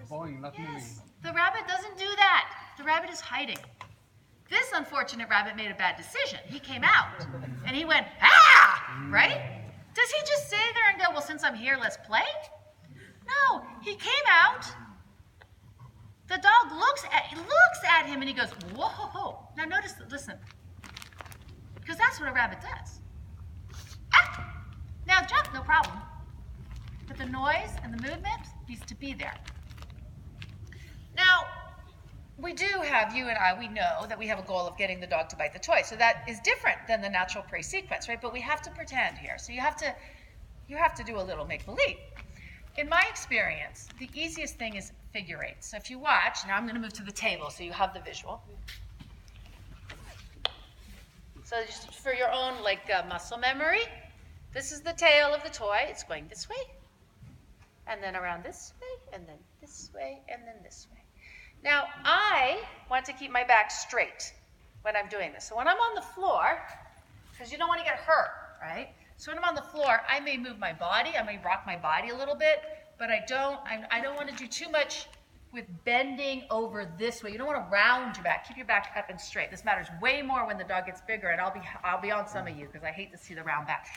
Boing, not moving. Yes, the rabbit doesn't do that. The rabbit is hiding. This unfortunate rabbit made a bad decision. He came out and he went, ah, right? Does he just stay there and go, well, since I'm here, let's play? No, he came out. The dog looks at him and he goes, whoa. Now notice, listen, because that's what a rabbit does. Ah! Now jump, no problem. But the noise and the movement needs to be there. Now, we do have, you and I, we know that we have a goal of getting the dog to bite the toy. So that is different than the natural prey sequence, right? But we have to pretend here. So you have to do a little make-believe. In my experience, the easiest thing is figure eights. So if you watch, now I'm going to move to the table so you have the visual. So just for your own muscle memory, this is the tail of the toy. It's going this way, and then around this way, and then this way, and then this way. Now, I want to keep my back straight when I'm doing this. So when I'm on the floor, because you don't want to get hurt, right? So when I'm on the floor, I may move my body, I may rock my body a little bit, but I don't want to do too much with bending over this way. You don't want to round your back. Keep your back up and straight. This matters way more when the dog gets bigger, and I'll be on some of you because I hate to see the round back.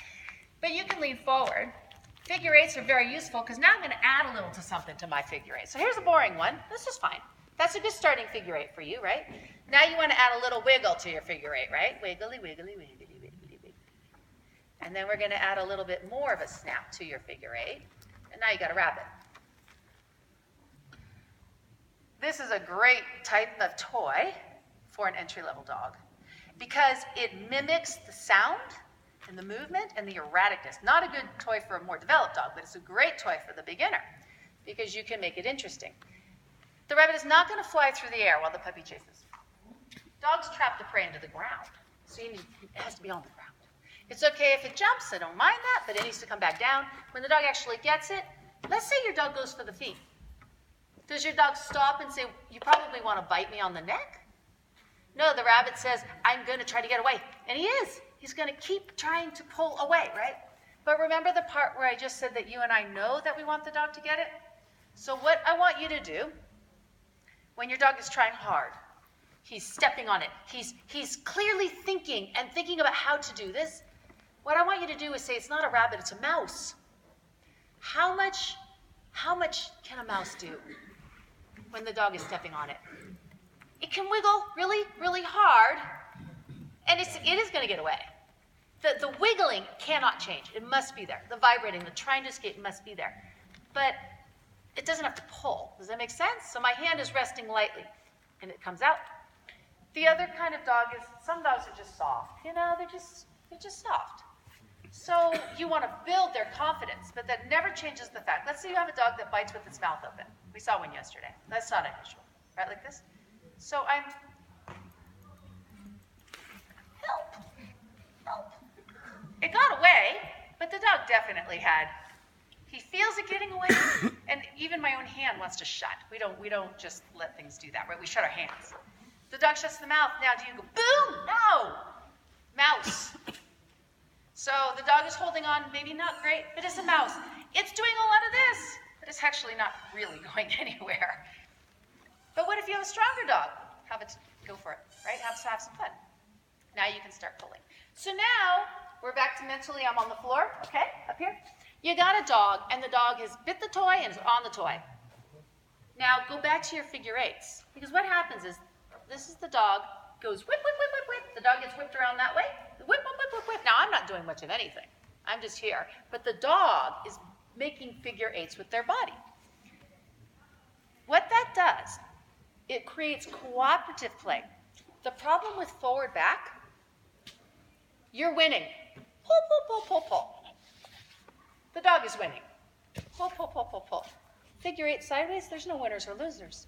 But you can lean forward. Figure eights are very useful because now I'm going to add a little to something to my figure eight. So here's a boring one. This is fine. That's a good starting figure eight for you, right? Now you want to add a little wiggle to your figure eight, right? Wiggly, wiggly, wiggly, wiggly, wiggly. And then we're going to add a little bit more of a snap to your figure eight. And now you got a rabbit. This is a great type of toy for an entry-level dog because it mimics the sound and the movement and the erraticness. Not a good toy for a more developed dog, but it's a great toy for the beginner because you can make it interesting. The rabbit is not going to fly through the air while the puppy chases. Dogs trap the prey into the ground, so it has to be on the ground. It's okay if it jumps, I don't mind that, but it needs to come back down. When the dog actually gets it, let's say your dog goes for the feet. Does your dog stop and say, you probably want to bite me on the neck? No, the rabbit says, I'm going to try to get away. And he is. He's going to keep trying to pull away, right? But remember the part where I just said that you and I know that we want the dog to get it? So what I want you to do, when your dog is trying hard, he's stepping on it, he's clearly thinking about how to do this. What I want you to do is say, it's not a rabbit, it's a mouse. How much can a mouse do when the dog is stepping on it? It can wiggle really, really hard, and it is going to get away. The wiggling cannot change. It must be there. The vibrating, the trying to escape must be there. But it doesn't have to pull. Does that make sense? So my hand is resting lightly, and it comes out. The other kind of dog is, some dogs are just soft. You know, they're just soft. So you want to build their confidence, but that never changes the fact. Let's say you have a dog that bites with its mouth open. We saw one yesterday. That's not unusual, right? Like this. So I'm, help. It got away, but the dog definitely he feels it getting away, and even my own hand wants to shut. We don't just let things do that, right? We shut our hands. The dog shuts the mouth. Now do you go, boom? No. Mouse. So the dog is holding on, maybe not great, but it's a mouse. It's doing a lot of this, but it's actually not really going anywhere. But what if you have a stronger dog? Have it go for it, right? Have some fun. Now you can start pulling. So now we're back to mentally, I'm on the floor, okay, up here. You got a dog, and the dog has bit the toy and is on the toy. Now go back to your figure eights, because what happens is, this is the dog, goes whip, whip, whip, whip, whip. The dog gets whipped around that way. Whip, whip, whip, whip, whip. Now I'm not doing much of anything. I'm just here. But the dog is making figure eights with their body. What that does, it creates cooperative play. The problem with forward back, you're winning. Pull, pull, pull, pull, pull. The dog is winning. Pull, pull, pull, pull, pull. Figure eight sideways, there's no winners or losers.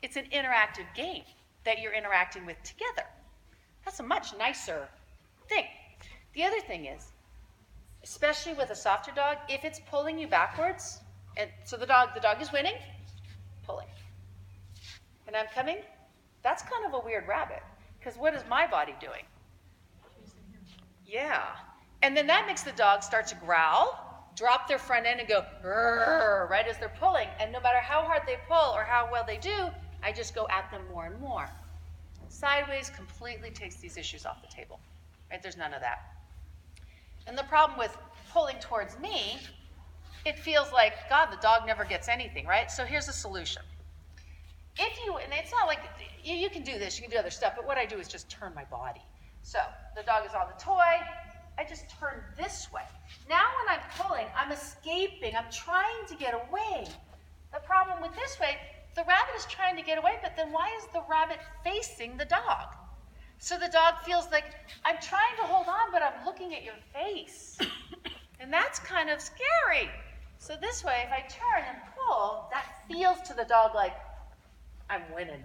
It's an interactive game that you're interacting with together. That's a much nicer thing. The other thing is, especially with a softer dog, if it's pulling you backwards, and so the dog is winning, pulling. And I'm coming, that's kind of a weird rabbit, because what is my body doing? Yeah. And then that makes the dog start to growl, drop their front end and go right as they're pulling. And no matter how hard they pull or how well they do, I just go at them more and more. Sideways completely takes these issues off the table, right? There's none of that. And the problem with pulling towards me, it feels like, God, the dog never gets anything, right? So here's a solution. And it's not like, you can do this, you can do other stuff, but what I do is just turn my body. So the dog is on the toy, I just turn this way. Now when I'm pulling, I'm escaping, I'm trying to get away. The problem with this way, the rabbit is trying to get away, but then why is the rabbit facing the dog? So the dog feels like, I'm trying to hold on, but I'm looking at your face. And that's kind of scary. So this way, if I turn and pull, that feels to the dog like, I'm winning.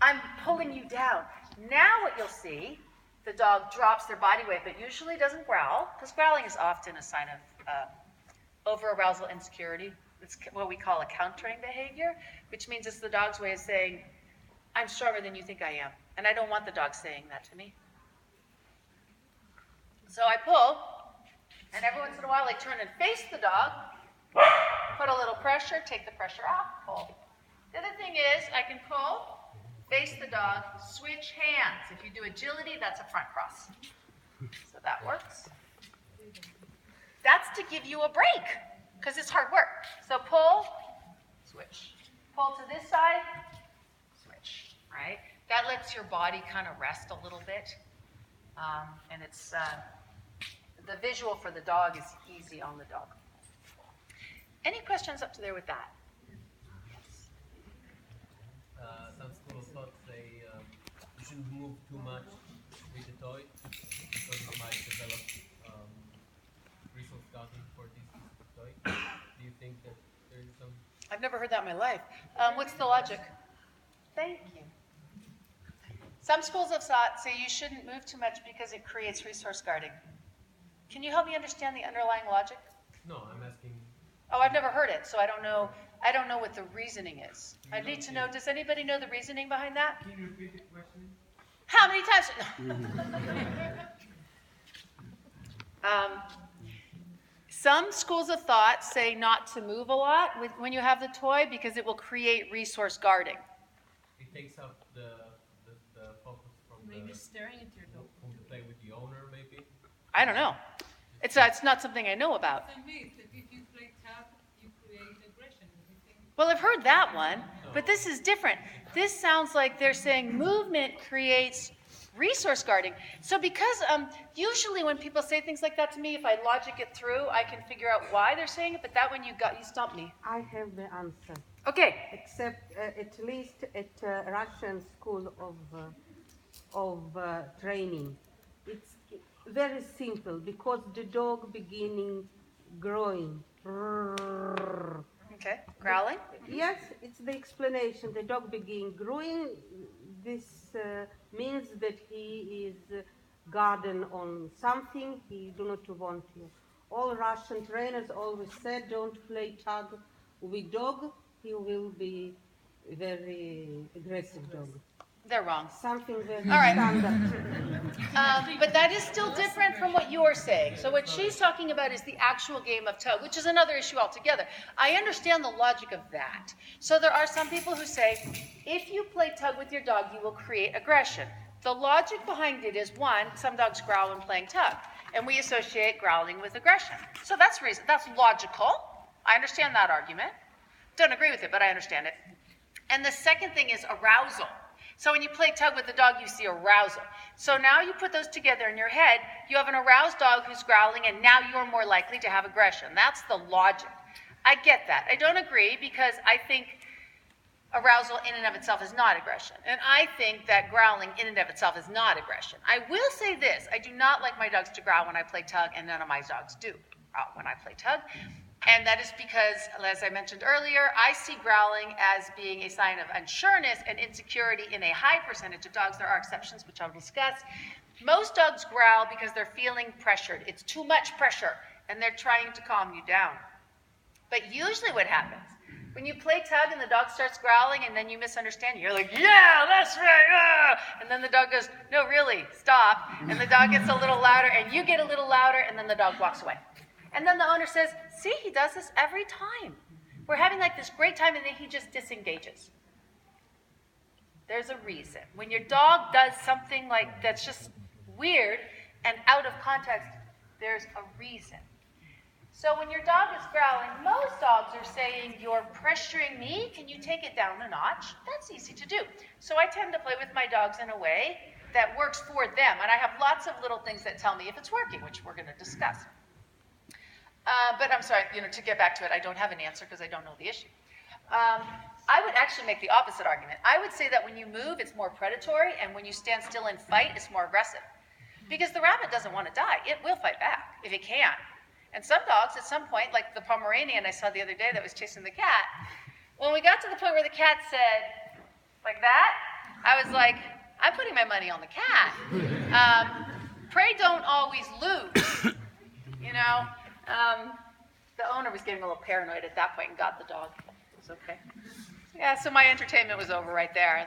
I'm pulling you down. Now what you'll see, the dog drops their body weight, but usually doesn't growl, because growling is often a sign of over-arousal insecurity. It's what we call a countering behavior, which means it's the dog's way of saying, I'm stronger than you think I am. And I don't want the dog saying that to me. So I pull, and every once in a while I turn and face the dog, put a little pressure, take the pressure off, pull. The other thing is I can pull, face the dog, switch hands. If you do agility, that's a front cross. So that works. That's to give you a break, because it's hard work. So pull, switch. Pull to this side, switch, right? That lets your body kind of rest a little bit. And it's the visual for the dog is easy on the dog. Any questions up to there with that? Yes. Some school of thought say you shouldn't move too much with the toy because it might develop resource guarding for this toy. Do you think that there is some? I've never heard that in my life. What's the logic? Thank you. Some schools of thought say you shouldn't move too much because it creates resource guarding. Can you help me understand the underlying logic? No, I'm asking. Oh, I've never heard it, so I don't know. I don't know what the reasoning is. I need to know. Does anybody know the reasoning behind that? Can you repeat the question? How many times? Some schools of thought say not to move a lot when you have the toy because it will create resource guarding. It takes up the focus from Maybe staring at your dog. from the play with the owner, maybe. I don't know. It's not something I know about. Same way that if you play tag, you create aggression. You think Well, I've heard that one, but this is different. This sounds like they're saying movement creates resource guarding. So because usually when people say things like that to me, if I logic it through, I can figure out why they're saying it, but that one you stumped me. I have the answer. Okay. Except at least at Russian school of training, it's very simple because the dog beginning growing. Okay. Growling? Yes, it's the explanation. The dog begin growing. This means that he is guarding on something. He do not want you. All Russian trainers always said, don't play tag with dog. He will be very aggressive dog. They're wrong. Something very All right. standard. But that is still different from what you're saying. So what she's talking about is the actual game of tug, which is another issue altogether. I understand the logic of that. So there are some people who say, if you play tug with your dog, you will create aggression. The logic behind it is, one, some dogs growl when playing tug, and we associate growling with aggression. So that's logical. I understand that argument. Don't agree with it, but I understand it. And the second thing is arousal. So when you play tug with the dog, you see arousal. So now you put those together in your head, you have an aroused dog who's growling, and now you're more likely to have aggression. That's the logic. I get that. I don't agree because I think arousal in and of itself is not aggression. And I think that growling in and of itself is not aggression. I will say this. I do not like my dogs to growl when I play tug, and none of my dogs do growl when I play tug. And that is because, as I mentioned earlier, I see growling as being a sign of unsureness and insecurity in a high percentage of dogs. There are exceptions, which I'll discuss. Most dogs growl because they're feeling pressured. It's too much pressure, and they're trying to calm you down. But usually what happens, when you play tug and the dog starts growling and then you misunderstand, you're like, yeah, that's right, ah! And then the dog goes, no, really, stop. And the dog gets a little louder, and you get a little louder, and then the dog walks away. And then the owner says, See, he does this every time. We're having like this great time and then he just disengages. There's a reason. When your dog does something like that's just weird and out of context, there's a reason. So when your dog is growling, most dogs are saying, "You're pressuring me, can you take it down a notch?" That's easy to do. So I tend to play with my dogs in a way that works for them. And I have lots of little things that tell me if it's working, which we're going to discuss. But I'm sorry, to get back to it, I don't have an answer because I don't know the issue. I would actually make the opposite argument. I would say that when you move, it's more predatory, and when you stand still and fight, it's more aggressive. Because the rabbit doesn't want to die. It will fight back if it can. And some dogs, at some point, like the Pomeranian I saw the other day that was chasing the cat, when we got to the point where the cat said, like that, I was like, I'm putting my money on the cat. Prey don't always lose, The owner was getting a little paranoid at that point and got the dog. It was okay. Yeah, so my entertainment was over right there.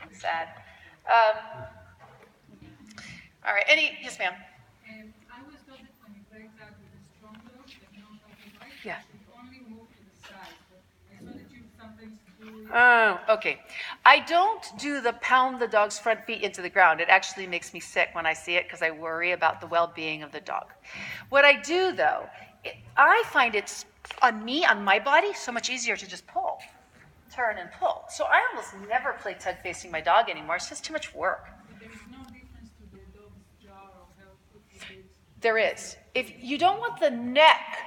It's sad. All right, yes, ma'am. I was told that when you break out with a strong dog, that no helping right, Yeah. you should only move to the side. But I saw that you sometimes do. Oh, okay. I don't do the pound the dog's front feet into the ground. It actually makes me sick when I see it because I worry about the well-being of the dog. What I do, though, I find it's on my body, so much easier to just pull, turn and pull. So I almost never play tug facing my dog anymore. It's just too much work. But there is no difference to the dog's jaw or how quickly it is. There is. If you don't want the neck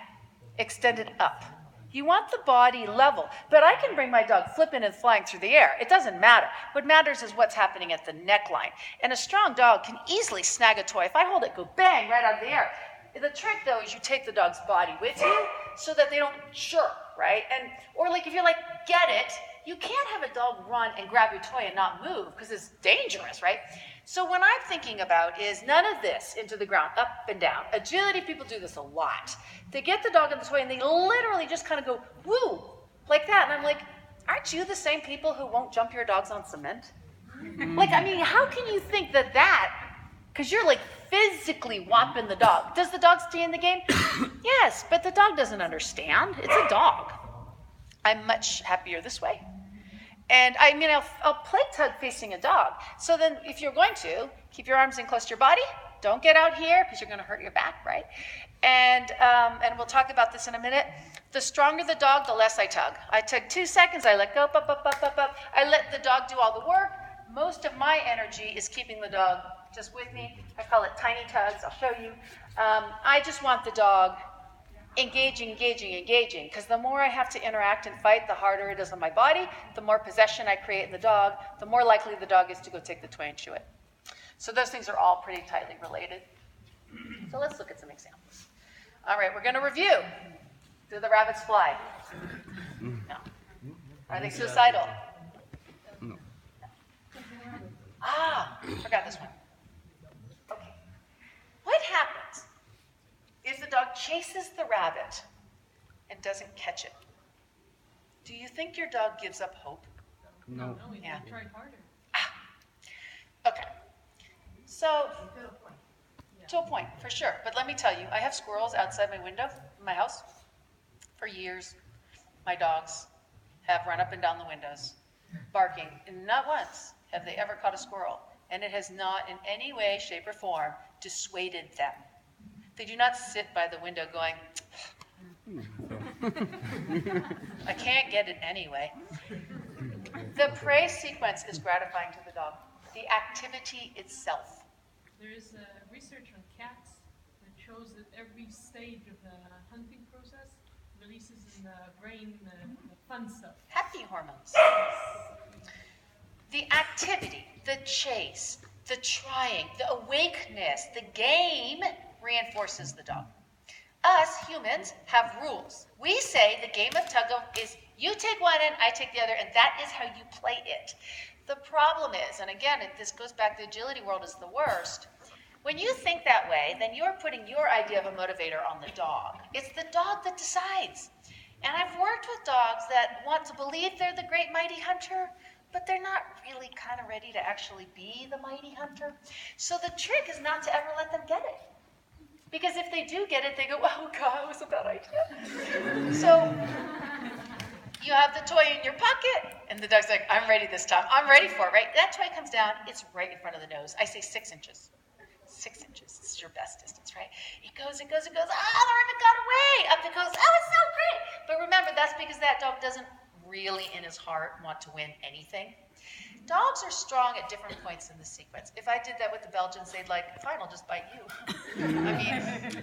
extended up, you want the body level. But I can bring my dog flipping and flying through the air. It doesn't matter. What matters is what's happening at the neckline. And a strong dog can easily snag a toy. If I hold it, go bang right out of the air. The trick, though, is you take the dog's body with you so that they don't jerk, right? Or like if you're like, get it, you can't have a dog run and grab your toy and not move because it's dangerous, right? So what I'm thinking about is none of this into the ground, up and down. Agility people do this a lot. They get the dog in the toy and they literally just kind of go, woo, like that. And I'm like, aren't you the same people who won't jump your dogs on cement? How can you think that, because you're like physically whopping the dog. Does the dog stay in the game? Yes, but the dog doesn't understand. It's a dog. I'm much happier this way. And I'll play tug facing a dog. So then if you're going to, keep your arms in close to your body. Don't get out here because you're going to hurt your back, right? And we'll talk about this in a minute. The stronger the dog, the less I tug. I tug 2 seconds, I let go, up, up, up, up, up. I let the dog do all the work. Most of my energy is keeping the dog just with me. I call it tiny tugs. I'll show you. I just want the dog engaging, because the more I have to interact and fight, the harder it is on my body, the more possession I create in the dog, the more likely the dog is to go take the toy and chew it. So those things are all pretty tightly related. So let's look at some examples. All right, we're going to review. Do the rabbits fly? No. Are they suicidal? No. Forgot this one. Okay. What happens if the dog chases the rabbit and doesn't catch it? Do you think your dog gives up hope? No, we Yeah. can try harder. Okay. So, to a point, for sure. But let me tell you, I have squirrels outside my window in my house for years. My dogs have run up and down the windows, barking, and not once have they ever caught a squirrel. And it has not in any way, shape, or form dissuaded them. They do not sit by the window going, I can't get it anyway. The prey sequence is gratifying to the dog. The activity itself. There is research on cats that shows that every stage of the hunting process releases in the brain the fun stuff. Happy hormones. The activity, the chase, the trying, the awakeness, the game reinforces the dog. Us humans have rules. We say the game of tug-of is you take one end, I take the other, and that is how you play it. The problem is, and again, this goes back to the agility world is the worst. When you think that way, then you're putting your idea of a motivator on the dog. It's the dog that decides. And I've worked with dogs that want to believe they're the great mighty hunter, but they're not really kind of ready to actually be the mighty hunter. So the trick is not to ever let them get it. Because if they do get it, they go, oh God, it was a bad idea. So you have the toy in your pocket, and the dog's like, I'm ready this time. I'm ready for it, right? That toy comes down, it's right in front of the nose. I say 6 inches. 6 inches. This is your best distance, right? It goes, it goes, it goes. Ah, the ribbon got away. Up it goes. Oh, it's so great. But remember, that's because that dog doesn't really in his heart want to win anything. Dogs are strong at different points in the sequence. If I did that with the Belgians, they'd like, fine, I'll just bite you. I mean,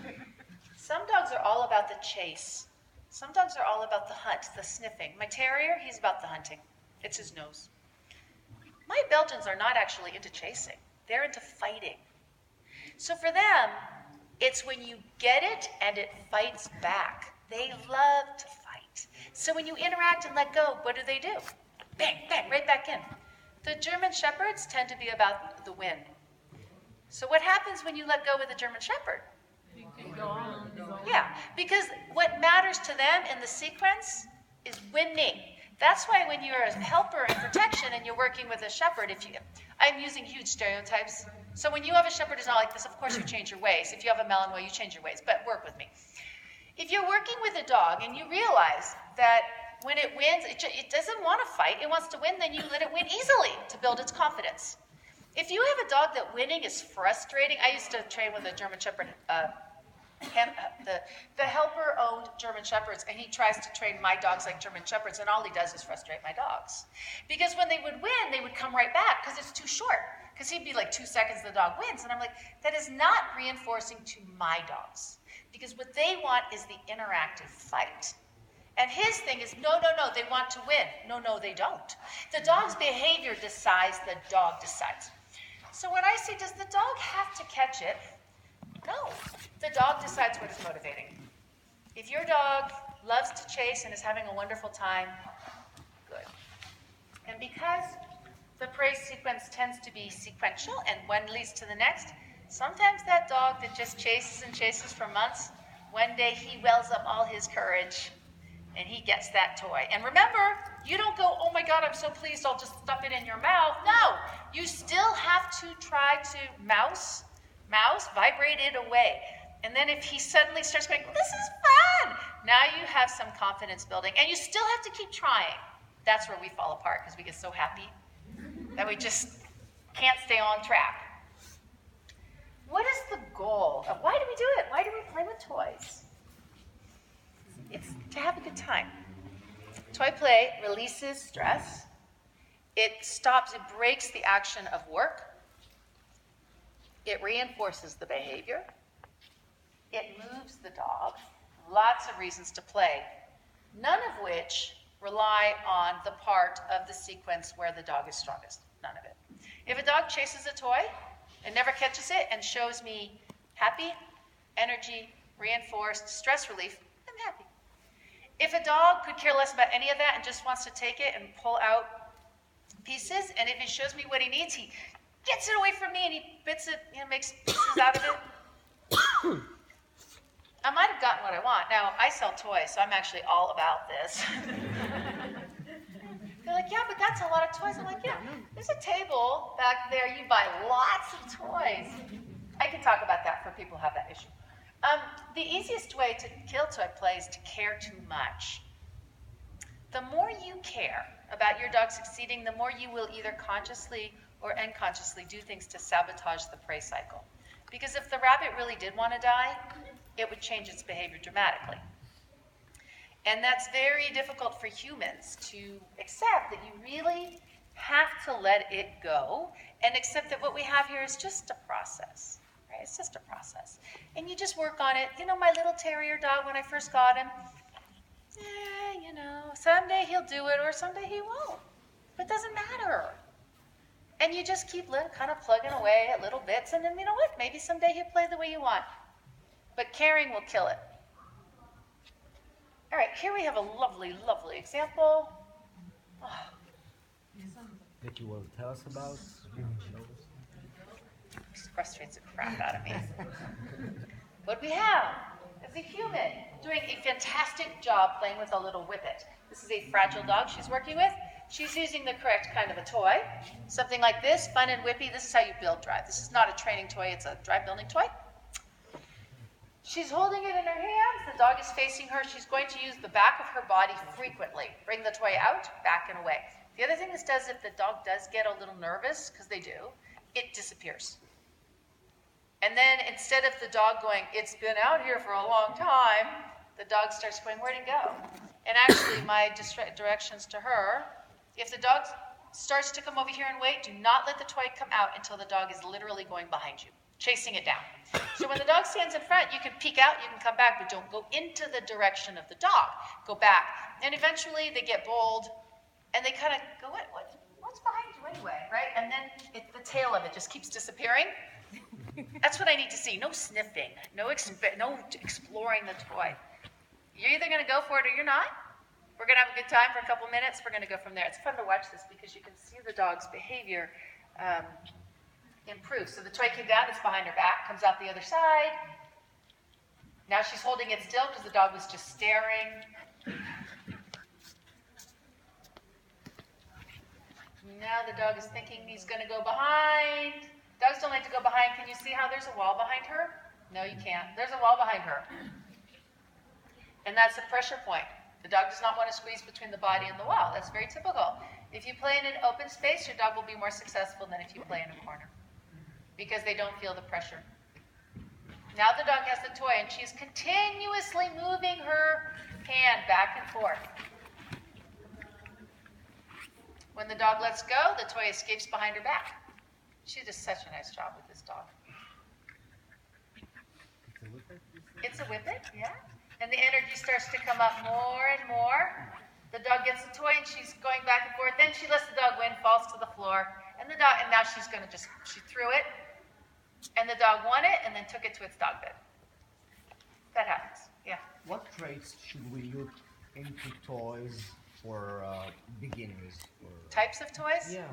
some dogs are all about the chase. Some dogs are all about the hunt, the sniffing. My terrier, he's about the hunting. It's his nose. My Belgians are not actually into chasing. They're into fighting. So for them, it's when you get it and it fights back. They love to fight. So when you interact and let go, what do? Bang, bang, right back in. The German Shepherds tend to be about the win. So what happens when you let go with a German Shepherd? You can go on and go on. Yeah, because what matters to them in the sequence is winning. That's why when you're a helper in protection and you're working with a shepherd, I'm using huge stereotypes. So when you have a shepherd who's not like this, of course you change your ways. If you have a Malinois, you change your ways, but work with me. If you're working with a dog and you realize that when it wins, it doesn't want to fight, it wants to win, then you let it win easily to build its confidence. If you have a dog that winning is frustrating, I used to train with a German Shepherd, the helper owned German Shepherds, and he tries to train my dogs like German Shepherds, and all he does is frustrate my dogs. Because when they would win, they would come right back because it's too short. Because he'd be like 2 seconds, the dog wins. And I'm like, that is not reinforcing to my dogs. Because what they want is the interactive fight. And his thing is, no, they want to win. No, they don't. The dog's behavior decides, the dog decides. So when I say, does the dog have to catch it? No, the dog decides what is motivating. If your dog loves to chase and is having a wonderful time, good. And because the prey sequence tends to be sequential and one leads to the next, sometimes that dog that just chases and chases for months, one day he wells up all his courage and he gets that toy. And remember, you don't go, oh my God, I'm so pleased, I'll just stuff it in your mouth. No, you still have to try to mouse, vibrate it away. And then if he suddenly starts going, this is fun, now you have some confidence building. And you still have to keep trying. That's where we fall apart because we get so happy that we just can't stay on track. What is the goal of why do we do it? Why do we play with toys? It's to have a good time. Toy play releases stress. It breaks the action of work. It reinforces the behavior. It moves the dog. Lots of reasons to play, none of which rely on the part of the sequence where the dog is strongest. None of it. If a dog chases a toy and never catches it and shows me happy, energy, reinforced, stress relief, I'm happy. If a dog could care less about any of that and just wants to take it and pull out pieces, and if it shows me what he needs, he gets it away from me and he bits it, makes pieces out of it. I might have gotten what I want. Now, I sell toys, so I'm actually all about this. They're like, yeah, but that's a lot of toys. I'm like, yeah, there's a table back there. You buy lots of toys. I can talk about that for people who have that issue. The easiest way to kill toy play is to care too much. The more you care about your dog succeeding, the more you will either consciously or unconsciously do things to sabotage the prey cycle. Because if the rabbit really did want to die, it would change its behavior dramatically. And that's very difficult for humans to accept, that you really have to let it go and accept that what we have here is just a process, right? It's just a process. And you just work on it. My little terrier dog, when I first got him, someday he'll do it or someday he won't. But it doesn't matter. And you just keep kind of plugging away at little bits, and then you know what? Maybe someday he'll play the way you want. But caring will kill it. All right, here we have a lovely, lovely example. Oh. That you will tell us about? This frustrates the crap out of me. What we have is a human doing a fantastic job playing with a little whippet. This is a fragile dog she's working with. She's using the correct kind of a toy. Something like this, fun and whippy. This is how you build drive. This is not a training toy, it's a drive building toy. She's holding it in her hands. The dog is facing her. She's going to use the back of her body frequently. Bring the toy out, back and away. The other thing this does, if the dog does get a little nervous, because they do, it disappears. And then instead of the dog going, it's been out here for a long time, the dog starts going, where'd it go? And actually, my directions to her, if the dog starts to come over here and wait, do not let the toy come out until the dog is literally going behind you, chasing it down. So when the dog stands in front, you can peek out, you can come back, but don't go into the direction of the dog. Go back. And eventually they get bold, and they kind of go, what's behind you anyway, right? And then the tail of it just keeps disappearing. That's what I need to see. No sniffing, no exploring the toy. You're either going to go for it or you're not. We're going to have a good time for a couple minutes. We're going to go from there. It's fun to watch this because you can see the dog's behavior improve. So the toy came down, it's behind her back, comes out the other side. Now she's holding it still because the dog was just staring. Now the dog is thinking he's going to go behind. Dogs don't like to go behind. Can you see how there's a wall behind her? No, you can't. There's a wall behind her. And that's a pressure point. The dog does not want to squeeze between the body and the wall. That's very typical. If you play in an open space, your dog will be more successful than if you play in a corner because they don't feel the pressure. Now the dog has the toy and she's continuously moving her hand back and forth. When the dog lets go, the toy escapes behind her back. She does such a nice job with this dog. It's a whippet, yeah. And the energy starts to come up more and more. The dog gets the toy and she's going back and forth. Then she lets the dog win, falls to the floor. And now she's going to she threw it. And the dog won it and then took it to its dog bed. That happens, yeah. What traits should we look into toys for beginners? Types of toys? Yeah.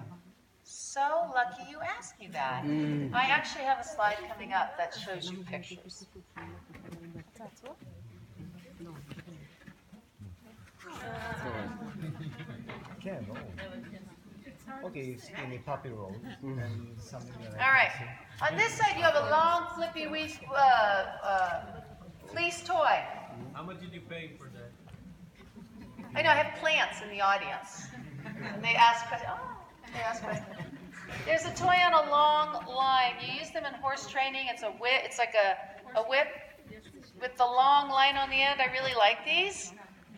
So lucky you asked me that. I actually have a slide coming up that shows you pictures. Can, okay, skinny puppy roll and something like that. All right. On this side, you have a long, flippy fleece toy. How much did you pay for that? I know I have plants in the audience, and they ask questions. There's a toy on a long line. You use them in horse training. It's a whip. It's like a whip with the long line on the end. I really like these.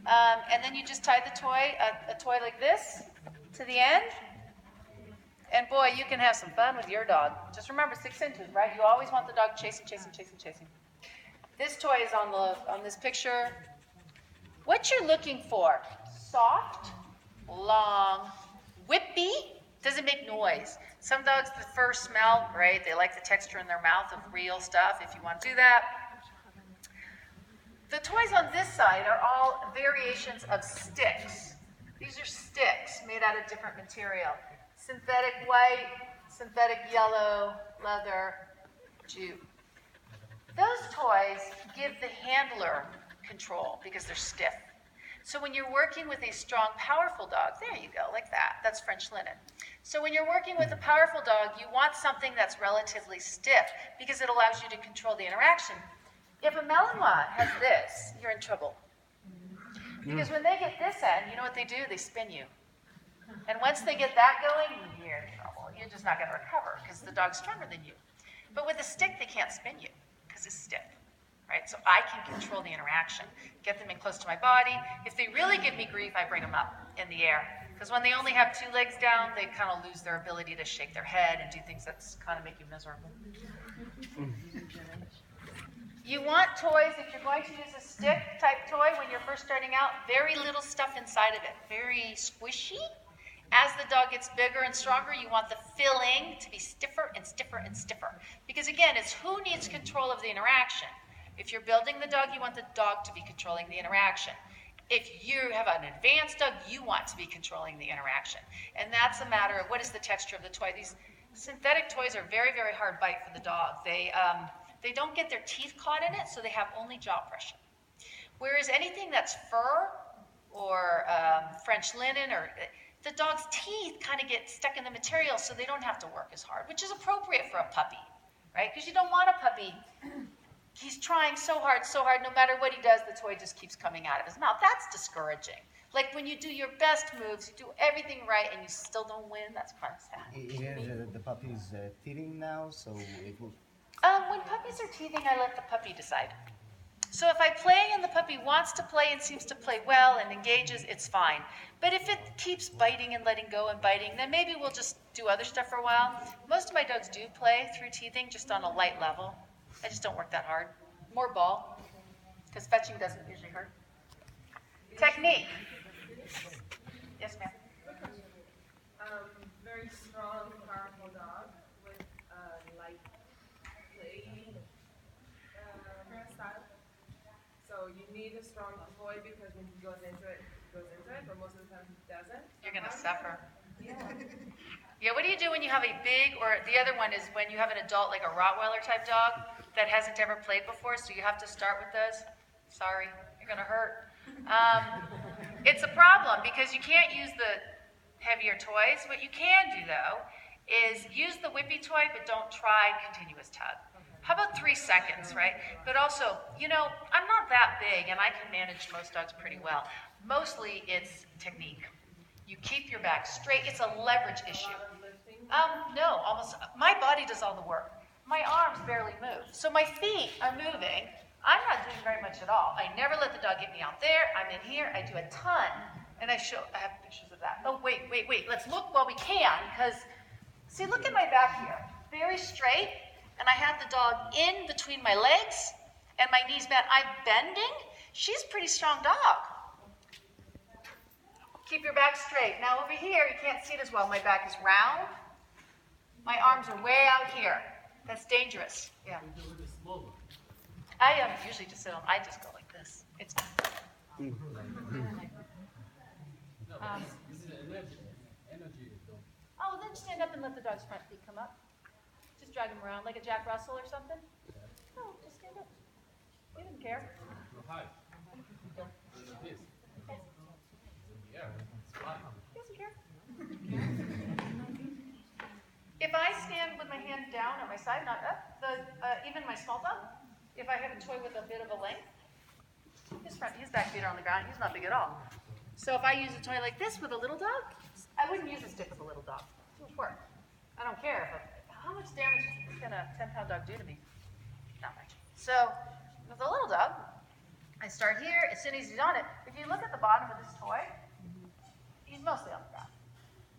And then you just tie the toy, a toy like this, to the end. And boy, you can have some fun with your dog. Just remember 6 inches, right? You always want the dog chasing. This toy is on this picture. What you're looking for: soft, long, whippy. Doesn't make noise. Some dogs prefer smell, right? They like the texture in their mouth of real stuff. If you want to do that. The toys on this side are all variations of sticks. These are sticks made out of different material. Synthetic white, synthetic yellow, leather, jute. Those toys give the handler control because they're stiff. So when you're working with a strong, powerful dog, there you go, like that. That's French linen. So when you're working with a powerful dog, you want something that's relatively stiff because it allows you to control the interaction. If a Malinois has this, you're in trouble. Because when they get this end, you know what they do? They spin you. And once they get that going, you're in trouble. You're just not going to recover because the dog's stronger than you. But with a stick, they can't spin you because it's stiff. Right? So I can control the interaction, get them in close to my body. If they really give me grief, I bring them up in the air. Because when they only have 2 legs down, they kind of lose their ability to shake their head and do things that kind of make you miserable. You want toys, if you're going to use a stick type toy when you're first starting out, very little stuff inside of it, very squishy. As the dog gets bigger and stronger, you want the filling to be stiffer and stiffer and stiffer. Because again, it's who needs control of the interaction. If you're building the dog, you want the dog to be controlling the interaction. If you have an advanced dog, you want to be controlling the interaction. And that's a matter of what is the texture of the toy. These synthetic toys are very, very hard bite for the dog. They don't get their teeth caught in it, so they have only jaw pressure. Whereas anything that's fur or French linen, or the dog's teeth kind of get stuck in the material, so they don't have to work as hard, which is appropriate for a puppy, right? Because you don't want a puppy he's trying so hard, no matter what he does, the toy just keeps coming out of his mouth. That's discouraging. Like when you do your best moves, you do everything right, and you still don't win, that's kind of sad. The puppy is teething now, so it will. When puppies are teething, I let the puppy decide. So if I play and the puppy wants to play and seems to play well and engages, it's fine. But if it keeps biting and letting go and biting, then maybe we'll just do other stuff for a while. Most of my dogs do play through teething, just on a light level. I just don't work that hard. More ball, because fetching doesn't usually hurt. Technique. Yes, ma'am. Very strong, powerful dog with light play style. So you need a strong toy because when he goes into it, but most of the time he doesn't. You're going to suffer. Yeah, what do you do when you have a big, or the other one is when you have an adult, like a Rottweiler type dog that hasn't ever played before, so you have to start with those? Sorry, you're going to hurt. It's a problem because you can't use the heavier toys. What you can do, though, is use the whippy toy, but don't try continuous tug. How about 3 seconds, right? But also, I'm not that big, and I can manage most dogs pretty well. Mostly, it's technique. You keep your back straight. It's a leverage issue. No, almost. My body does all the work. My arms barely move. So my feet are moving. I'm not doing very much at all. I never let the dog get me out there. I'm in here. I do a ton. And I have pictures of that. Oh, wait. Let's look while we can, because, see, look at my back here. Very straight. And I have the dog in between my legs and my knees bent. I'm bending. She's a pretty strong dog. Keep your back straight. Now over here, you can't see it as well. My back is round. My arms are way out here. That's dangerous. Yeah. I usually just sit on. I just go like this. It's. This is energy. Oh, then stand up and let the dog's front feet come up. Just drag him around like a Jack Russell or something. No, just stand up. He doesn't care. Hi. This. Yeah. He doesn't care. If I stand with my hand down at my side, not up, even my small dog, if I have a toy with a bit of a length, his back feet are on the ground. He's not big at all. So if I use a toy like this with a little dog, I wouldn't use a stick with a little dog. It won't work. I don't care. How much damage can a 10-pound dog do to me? Not much. So with a little dog, I start here. As soon as he's on it, if you look at the bottom of this toy, he's mostly on the ground.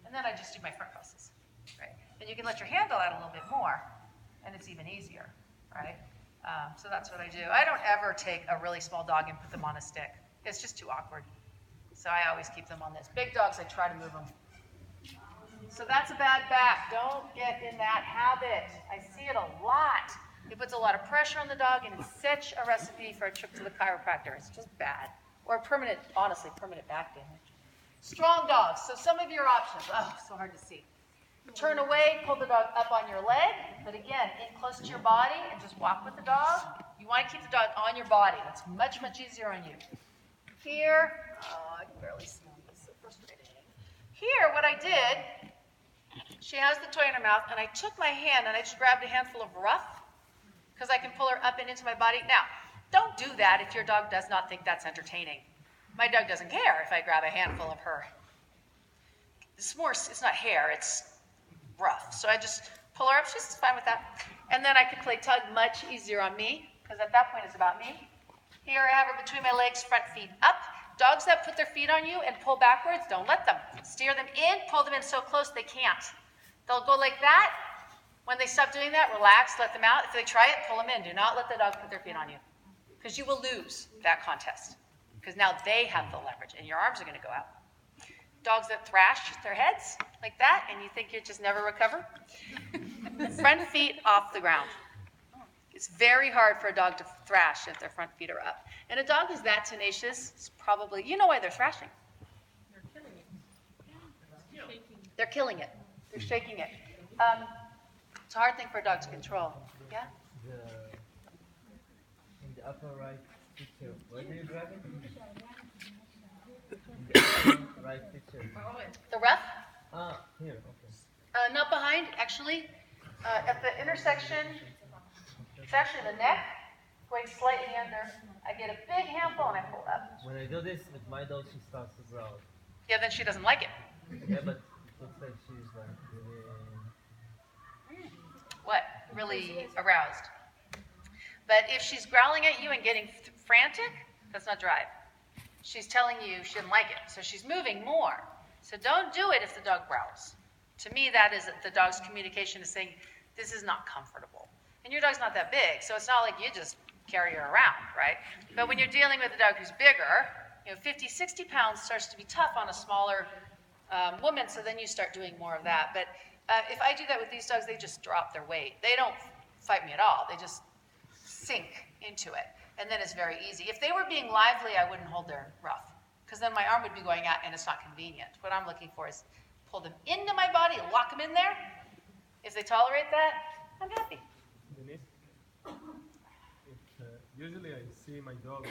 And then I just do my front crosses, right? And you can let your handle out a little bit more, and it's even easier, right? So that's what I do. I don't ever take a really small dog and put them on a stick. It's just too awkward. So I always keep them on this. Big dogs, I try to move them. So that's a bad back. Don't get in that habit. I see it a lot. It puts a lot of pressure on the dog, and it's such a recipe for a trip to the chiropractor. It's just bad. Or permanent back damage. Strong dogs. So some of your options. Oh, so hard to see. Turn away, pull the dog up on your leg, but again, in close to your body and just walk with the dog. You want to keep the dog on your body. That's much, much easier on you. Here, I can barely see. It's so frustrating. Here, what I did, she has the toy in her mouth, and I took my hand and I just grabbed a handful of rough because I can pull her up and into my body. Now, don't do that if your dog does not think that's entertaining. My dog doesn't care if I grab a handful of her. It's not hair, it's rough. So I just pull her up. She's fine with that. And then I can play tug much easier on me, because at that point it's about me. Here I have her between my legs, front feet up. Dogs that put their feet on you and pull backwards, don't let them. Steer them in, pull them in so close they can't. They'll go like that. When they stop doing that, relax, let them out. If they try it, pull them in. Do not let the dog put their feet on you, because you will lose that contest, because now they have the leverage and your arms are going to go out. Dogs that thrash their heads like that, and you think you just never recover. Front feet off the ground. It's very hard for a dog to thrash if their front feet are up. And a dog who's that tenacious is probably, you know why they're thrashing. They're killing it. Shaking. They're killing it. They're shaking it. It's a hard thing for a dog to control. Yeah? In the upper right picture, where do you grab it? Right picture. The rough? Here, okay. Not behind, actually. At the intersection, it's actually the neck going slightly under. I get a big handful and I pull up. When I do this with my dog, she starts to growl. Yeah, then she doesn't like it. Yeah, but it looks like she's like What? Really aroused. But if she's growling at you and getting frantic, that's not drive. She's telling you she didn't like it, so she's moving more. So don't do it if the dog growls. To me, that is the dog's communication is saying, this is not comfortable. And your dog's not that big, so it's not like you just carry her around, right? But when you're dealing with a dog who's bigger, 50, 60 pounds starts to be tough on a smaller woman, so then you start doing more of that. But if I do that with these dogs, they just drop their weight. They don't fight me at all. They just sink into it. And then it's very easy. If they were being lively, I wouldn't hold their ruff, because then my arm would be going out and it's not convenient. What I'm looking for is pull them into my body, lock them in there. If they tolerate that, I'm happy. Denise, usually I see my dog